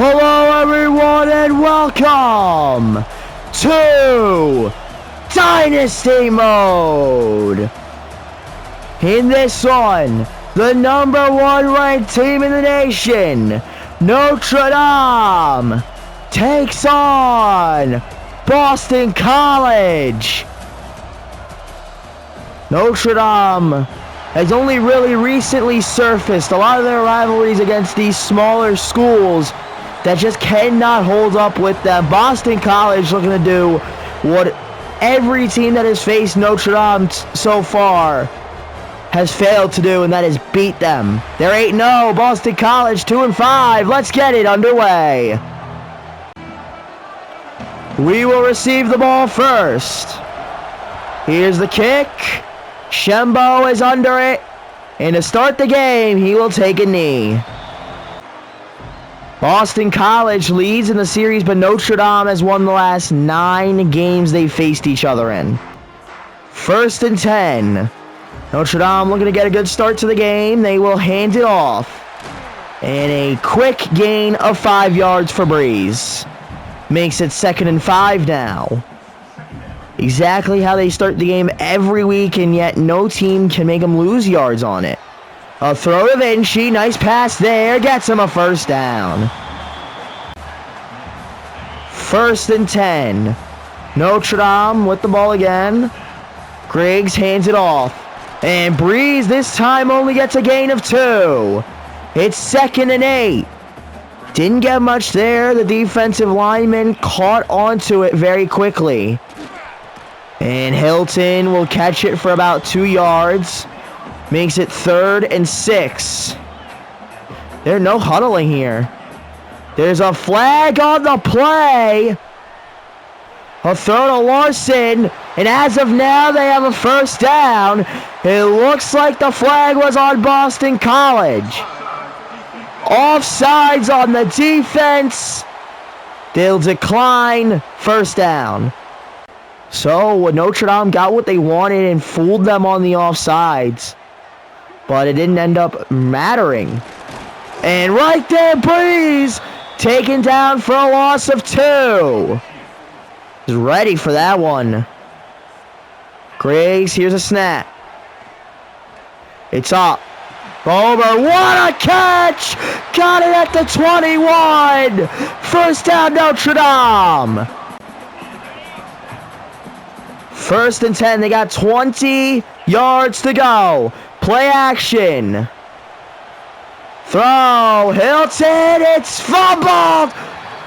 Hello everyone and welcome to Dynasty Mode. In this one, the #1 ranked team in the nation, Notre Dame, takes on Boston College. Notre Dame has only really recently surfaced. A lot of their rivalries against these smaller schools that just cannot hold up with them. Boston College looking to do what every team that has faced Notre Dame so far has failed to do, and that is beat them. They're 8-0. Boston College 2-5. Let's get it underway. We will receive the ball first. Here's the kick. Shembo is under it. And to start the game, he will take a knee. Boston College leads in the series, but Notre Dame has won the last 9 games they faced each other in. 1st and 10. Notre Dame looking to get a good start to the game. They will hand it off. And a quick gain of 5 yards for Breeze. Makes it 2nd and 5 now. Exactly how they start the game every week, and yet no team can make them lose yards on it. A throw to Vinci, nice pass there, gets him a 1st down. 1st and 10. Notre Dame with the ball again. Griggs hands it off. And Breeze this time only gets a gain of 2. It's 2nd and 8. Didn't get much there. The defensive lineman caught onto it very quickly. And Hilton will catch it for about 2 yards. Makes it 3rd and 6. There's no huddling here. There's a flag on the play. A throw to Larson. And as of now, they have a 1st down. It looks like the flag was on Boston College. Offsides on the defense. They'll decline 1st down. So Notre Dame got what they wanted and fooled them on the offsides. But it didn't end up mattering. And right there, Breeze taken down for a loss of 2. He's ready for that one. Griggs, here's a snap. It's up. Over, what a catch! Got it at the 21! 1st down, Notre Dame! 1st and 10, they got 20 yards to go. Play action. Throw, Hilton, it's fumbled!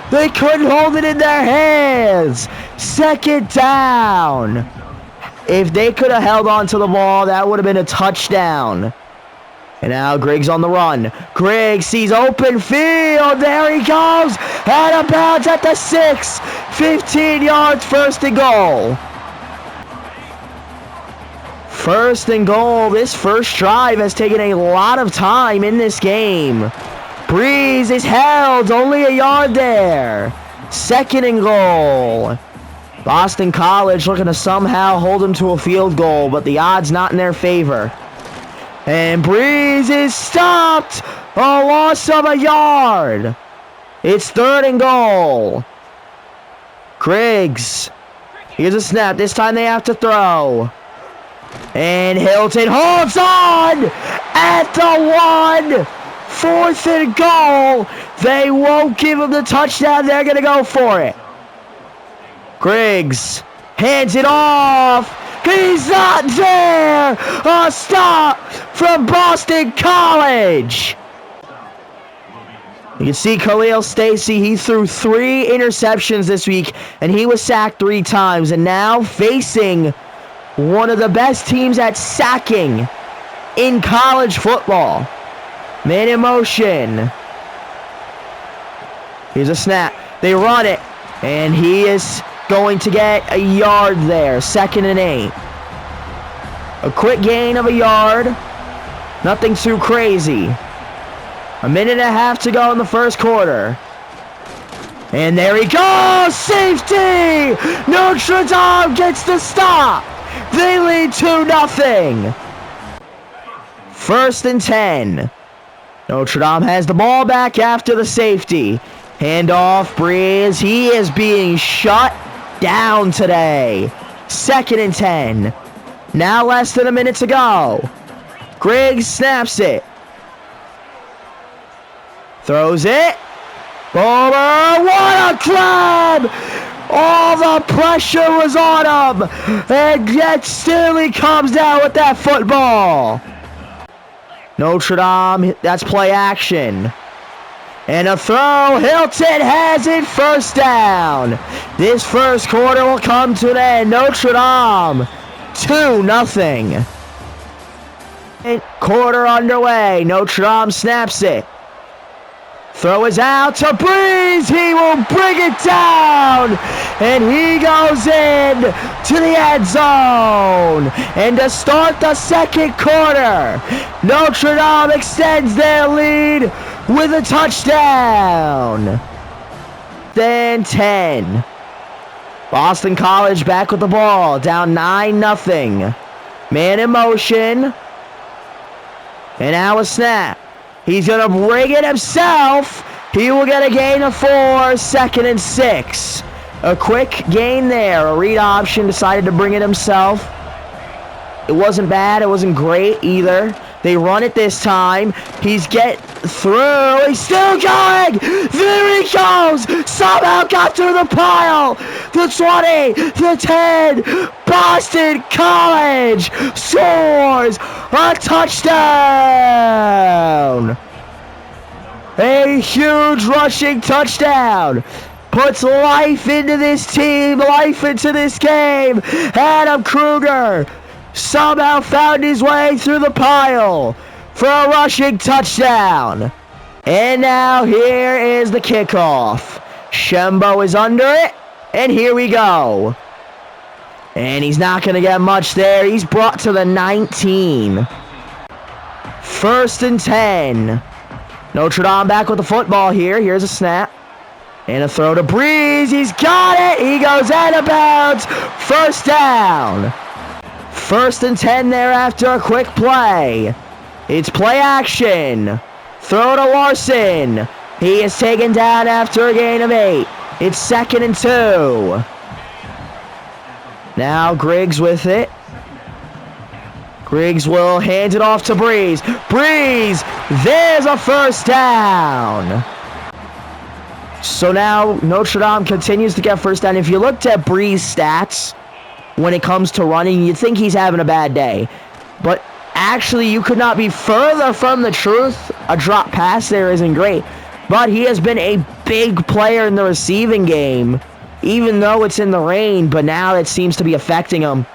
They couldn't hold it in their hands. 2nd down. If they could have held on to the ball, that would have been a touchdown. And now Griggs on the run. Griggs sees open field. There he goes. Out of bounds at the 6. 15 yards, 1st and goal. 1st and goal. This first drive has taken a lot of time in this game. Breeze is held. Only a yard there. 2nd and goal. Boston College looking to somehow hold them to a field goal, but the odds not in their favor. And Breeze is stopped. A loss of a yard. It's 3rd and goal. Griggs. Here's a snap. This time they have to throw. And Hilton holds on at the 1. 4th and goal. They won't give him the touchdown. They're going to go for it. Griggs hands it off. He's not there. A stop from Boston College. You can see Khalil Stacy. He threw 3 interceptions this week, and he was sacked 3 times. And now facing one of the best teams at sacking in college football. Man in motion. Here's a snap. They run it. And he is going to get a yard there. 2nd and 8. A quick gain of a yard. Nothing too crazy. 1.5 minutes to go in the 1st quarter. And there he goes! Safety! Notre Dame gets the stop! They lead 2-0. 1st and 10. Notre Dame has the ball back after the safety. Handoff, Breeze. He is being shut down today. 2nd and 10. Now less than a minute to go. Griggs snaps it. Throws it. Bowler, what a grab! All the pressure was on him. And yet still he comes down with that football. Notre Dame, that's play action. And a throw, Hilton has it, 1st down. This 1st quarter will come to an end. Notre Dame, 2-0. Quarter underway, Notre Dame snaps it. Throw is out to Breeze, he will bring it down, and he goes in to the end zone. And to start the 2nd quarter, Notre Dame extends their lead with a touchdown. Then 10. Boston College back with the ball, down 9-0. Man in motion, and now a snap. He's going to bring it himself. He will get a gain of 4, 2nd and 6. A quick gain there. A read option, decided to bring it himself. It wasn't bad. It wasn't great either. They run it this time. He's get through. He's still going. There he goes. Somehow got through the pile. The 20, the 10. Boston College scores a touchdown. A huge rushing touchdown. Puts life into this team, life into this game. Adam Kruger somehow found his way through the pile for a rushing touchdown. And now here is the kickoff. Shembo is under it, and here we go. And he's not going to get much there. He's brought to the 19. 1st and 10. Notre Dame back with the football here. Here's a snap. And a throw to Breeze. He's got it. He goes out of bounds. 1st down. 1st and 10 there after a quick play. It's play action. Throw to Larson. He is taken down after a gain of 8. It's 2nd and 2. Now Griggs with it. Griggs will hand it off to Breeze. Breeze, there's a 1st down. So now Notre Dame continues to get 1st down. If you looked at Breeze's stats when it comes to running, you'd think he's having a bad day. But actually, you could not be further from the truth. A drop pass there isn't great. But he has been a big player in the receiving game, even though it's in the rain, but now it seems to be affecting him.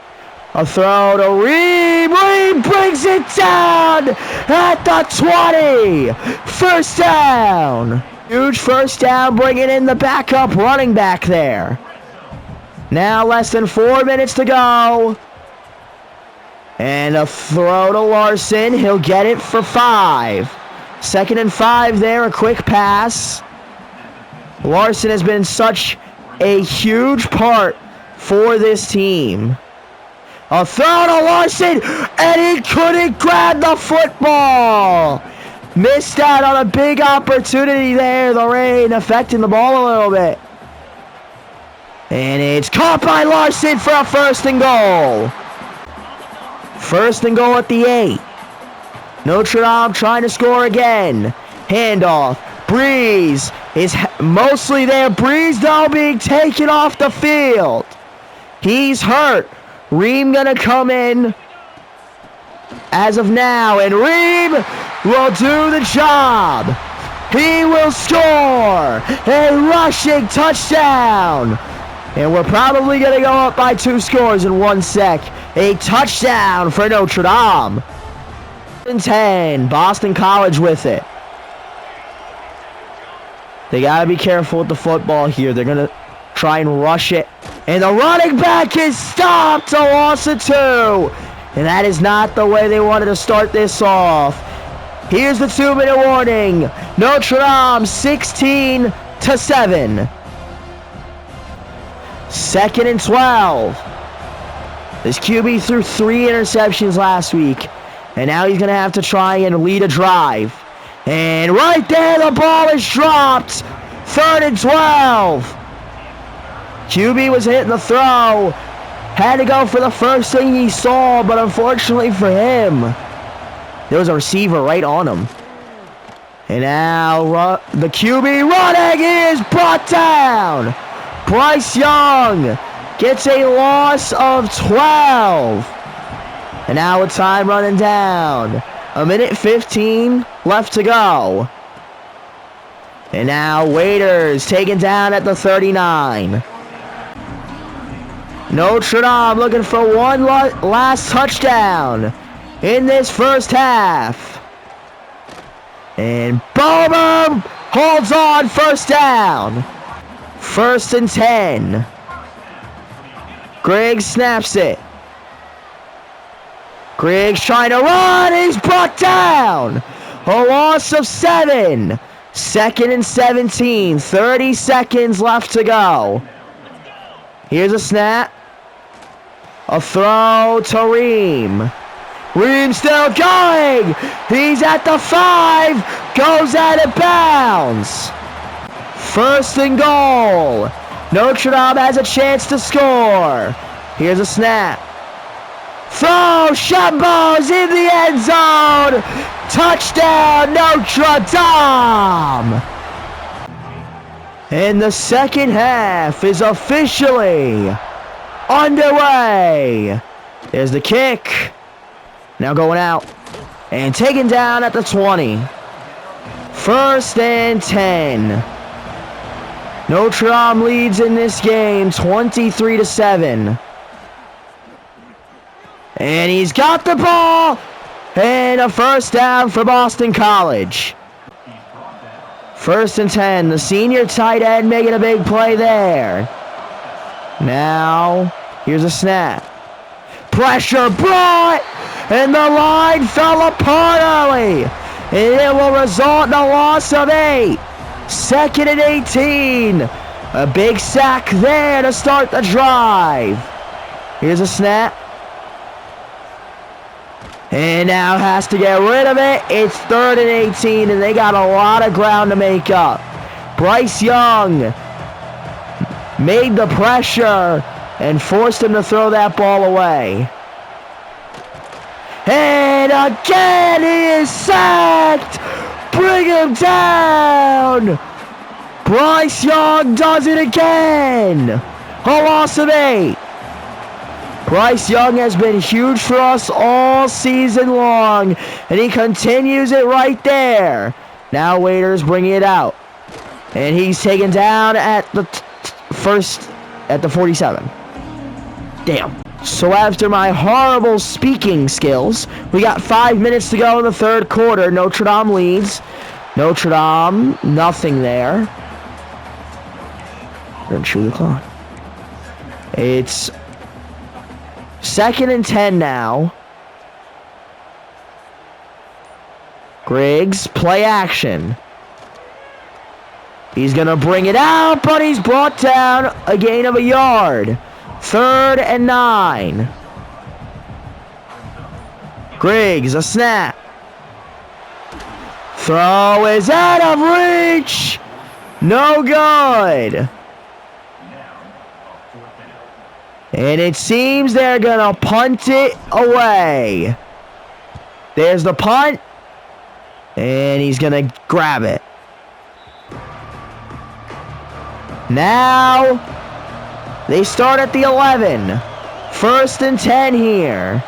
A throw to Reed. Reed brings it down at the 20. 1st down. Huge 1st down, bringing in the backup running back there. Now less than 4 minutes to go. And a throw to Larson. He'll get it for 5. 2nd and 5 there, a quick pass. Larson has been such a huge part for this team. A throw to Larson, and he couldn't grab the football. Missed out on a big opportunity there. The rain affecting the ball a little bit. And it's caught by Larson for a 1st and goal. 1st and goal at the 8. Notre Dame trying to score again. Handoff. Breeze is mostly there. Breeze though being taken off the field. He's hurt. Reem gonna come in as of now, and Reem will do the job. He will score a rushing touchdown. And we're probably gonna go up by 2 scores in 1 sec. A touchdown for Notre Dame. 10, Boston College with it. They gotta be careful with the football here. They're gonna try and rush it. And the running back is stopped. A loss of 2. And that is not the way they wanted to start this off. Here's the 2-minute warning. Notre Dame 16-7. 2nd and 12. This QB threw 3 interceptions last week. And now he's going to have to try and lead a drive. And right there, the ball is dropped 3rd and 12. QB was hitting the throw. Had to go for the first thing he saw, but unfortunately for him, there was a receiver right on him. And now the QB running is brought down. Bryce Young gets a loss of 12. And now with time running down. 1:15 left to go. And now Waiters taken down at the 39. Notre Dame looking for one last touchdown in this first half. And Bobo holds on, first down. 1st and 10. Griggs snaps it. Griggs trying to run. He's brought down. A loss of 7. 2nd and 17. 30 seconds left to go. Here's a snap. A throw to Ream. Ream still going. He's at the 5. Goes out of bounds. 1st and goal. Notre Dame has a chance to score. Here's a snap. Throw. Shambo's in the end zone. Touchdown, Notre Dame. And the second half is officially underway. There's the kick. Now going out. And taken down at the 20. 1st and 10. Notre Dame leads in this game 23-7. And he's got the ball. And a first down for Boston College. 1st and 10. The senior tight end making a big play there. Now, here's a snap. Pressure brought. And the line fell apart early. And it will result in a loss of 8. 2nd and 18. A big sack there to start the drive. Here's a snap. And now has to get rid of it. It's 3rd and 18, and they got a lot of ground to make up. Bryce Young made the pressure and forced him to throw that ball away. And again, he is sacked. Bring him down. Bryce Young does it again. A loss of 8. Bryce Young has been huge for us all season long, and he continues it right there. Now Waiters bringing it out, and he's taken down at the at the 47. Damn. So after my horrible speaking skills, we got 5 minutes to go in the 3rd quarter. Notre Dame leads. Notre Dame, nothing there. We're gonna chew the clock. It's 2nd and 10 now. Griggs, play action. He's going to bring it out, but he's brought down a gain of a yard. 3rd and 9. Griggs, a snap. Throw is out of reach. No good. And it seems they're going to punt it away. There's the punt. And he's going to grab it. Now, they start at the 11. 1st and 10 here.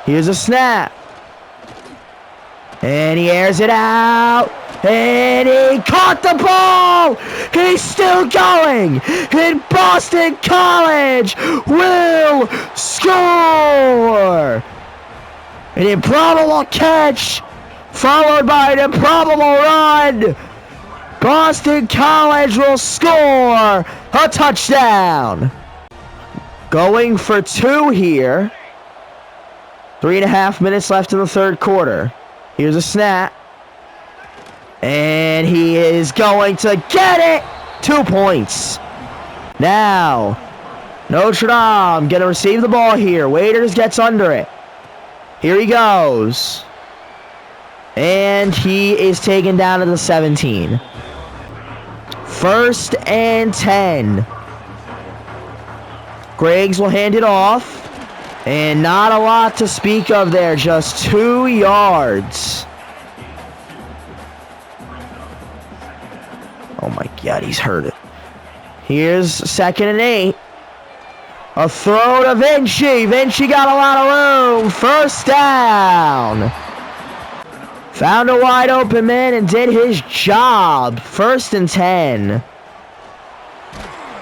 Here's a snap. And he airs it out. And he caught the ball! He's still going! And Boston College will score! An improbable catch, followed by an improbable run. Boston College will score a touchdown. Going for 2 here. 3.5 minutes left in the 3rd quarter. Here's a snap. And he is going to get it! 2 points. Now, Notre Dame going to receive the ball here. Waiters gets under it. Here he goes. And he is taken down to the 17. First and 10. Griggs will hand it off. And not a lot to speak of there, just 2 yards. Oh my God, he's hurt it. Here's 2nd and 8. A throw to Vinci. Vinci got a lot of room. First down. Found a wide open man and did his job. 1st and 10.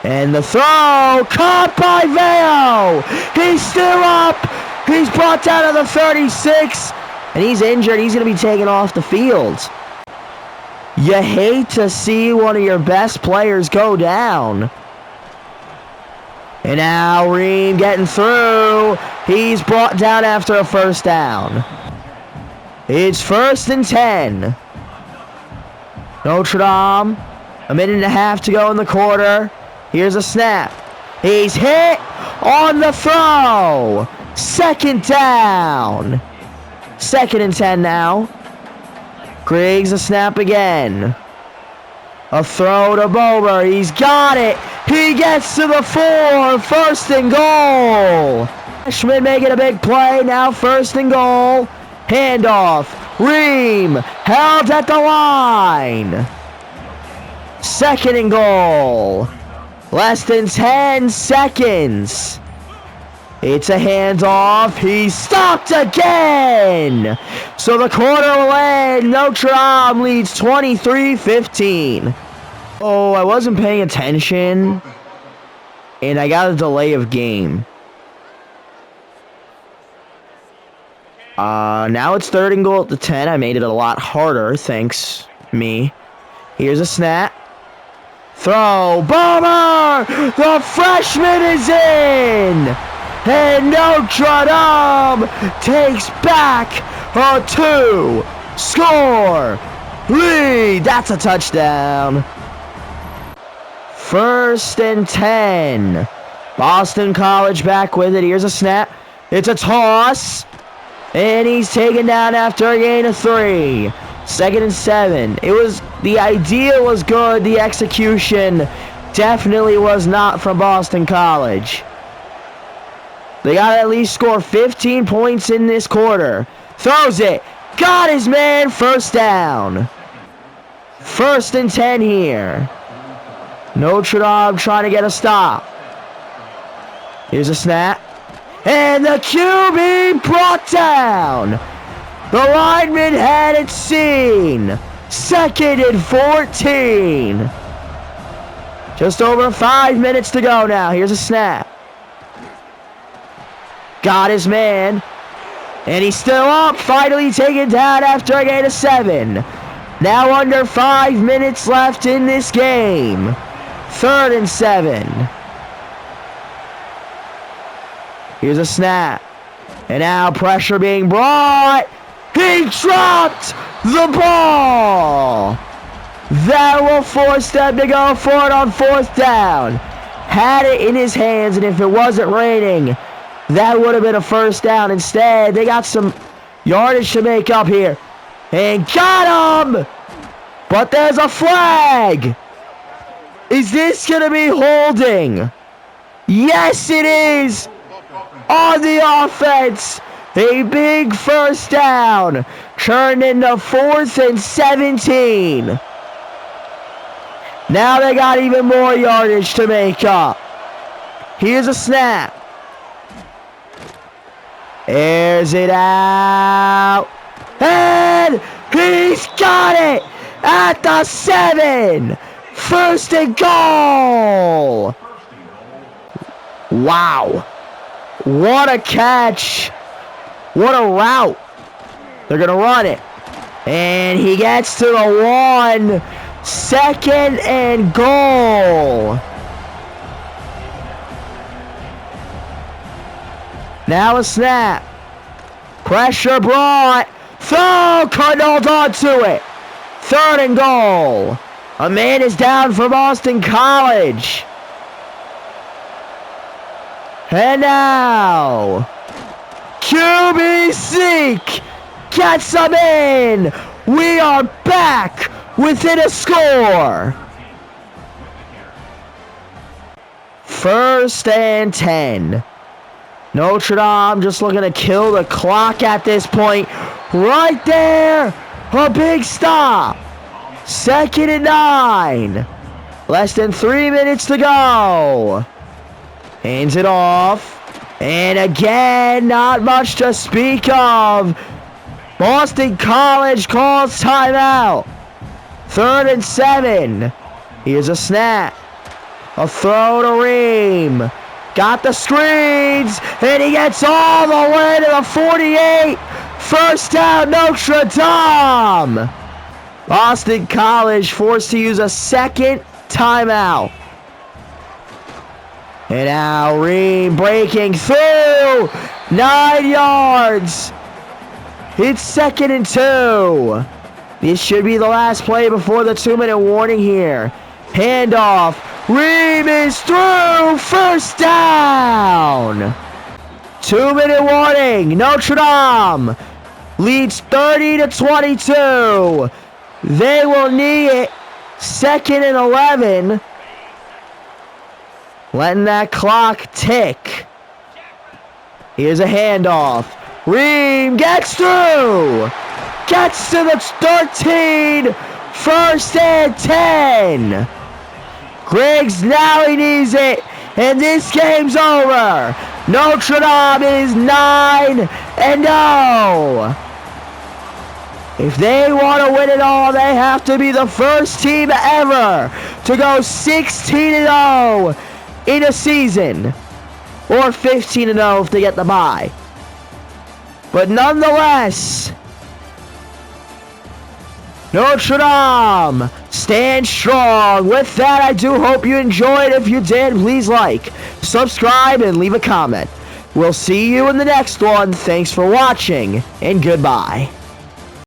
And the throw, caught by Veo. He's still up. He's brought down to the 36. And he's injured. He's going to be taken off the field. You hate to see one of your best players go down. And now Ream getting through. He's brought down after a first down. It's 1st and 10. Notre Dame, a minute and a half to go in the quarter. Here's a snap. He's hit on the throw. 2nd down. 2nd and 10 now. Griggs a snap again. A throw to Bober. He's got it. He gets to the 4. 1st and goal. Schmidt making a big play. Now 1st and goal. Handoff. Ream held at the line. 2nd and goal. Less than 10 seconds. It's a handoff. He's stopped again. So the quarter will end. Notre Dame leads 23-15. Oh, I wasn't paying attention. And I got a delay of game. Now it's 3rd and goal at the 10. I made it a lot harder, thanks me. Here's a snap. Throw. Bomber! The freshman is in! And Notre Dame takes back a 2-score lead. That's a touchdown. 1st and 10. Boston College back with it. Here's a snap. It's a toss. And he's taken down after a gain of 3. 2nd and 7. The idea was good. The execution definitely was not from Boston College. They got to at least score 15 points in this quarter. Throws it. Got his man. 1st down. 1st and 10 here. Notre Dame trying to get a stop. Here's a snap. And the QB brought down. The lineman had it seen. 2nd and 14. Just over 5 minutes to go now. Here's a snap. Got his man. And he's still up. Finally taken down after a gain of 7. Now under 5 minutes left in this game. 3rd and 7. Here's a snap. And now pressure being brought. He dropped the ball. That will force them to go for it on 4th down. Had it in his hands, and if it wasn't raining, that would have been a 1st down. Instead, they got some yardage to make up here. And got him! But there's a flag! Is this going to be holding? Yes, it is! On the offense! A big 1st down! Turned into 4th and 17. Now they got even more yardage to make up. Here's a snap. Airs it out. And he's got it at the 7. 1st and goal. Wow. What a catch. What a route. They're going to run it. And he gets to the 1. 2nd and goal. Now a snap. Pressure brought. Throw. Couldn't hold on to it. 3rd and goal. A man is down for Boston College. And now, QB Zeke gets him in. We are back within a score. First and 10. Notre Dame just looking to kill the clock at this point. Right there. A big stop. 2nd and 9. Less than 3 minutes to go. Hands it off. And again, not much to speak of. Boston College calls timeout. 3rd and 7. Here's a snap. A throw to Ream. Got the screens. And he gets all the way to the 48. First down, Notre Dame. Boston College forced to use a second timeout. And now Ream breaking through. 9 yards. It's 2nd and 2. This should be the last play before the 2-minute warning here. Handoff. Ream is through. First down. 2-minute warning. Notre Dame leads 30-22. They will need it. 2nd and 11. Letting that clock tick. Here's a handoff. Ream gets through. Gets to the 13. 1st and 10. Griggs now he needs it. And this game's over. Notre Dame is 9-0. If they want to win it all, they have to be the first team ever to go 16-0 in a season. Or 15-0 if they get the bye. But nonetheless, Notre Dame stand strong. With that, I do hope you enjoyed. If you did, please like, subscribe, and leave a comment. We'll see you in the next one. Thanks for watching, and goodbye.